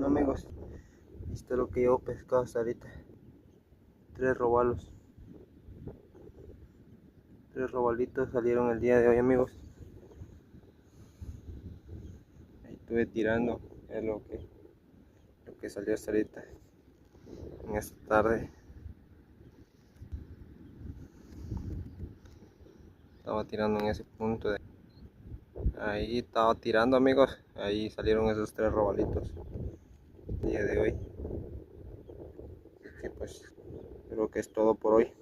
Bueno amigos, esto es lo que llevo pescado hasta ahorita. 3 robalos. 3 robalitos salieron el día de hoy amigos. Ahí estuve tirando, es lo que salió hasta ahorita. En esta tarde. Estaba tirando en ese punto de... Ahí estaba tirando amigos. Ahí salieron esos 3 robalitos el día de hoy. Así que pues creo que es todo por hoy.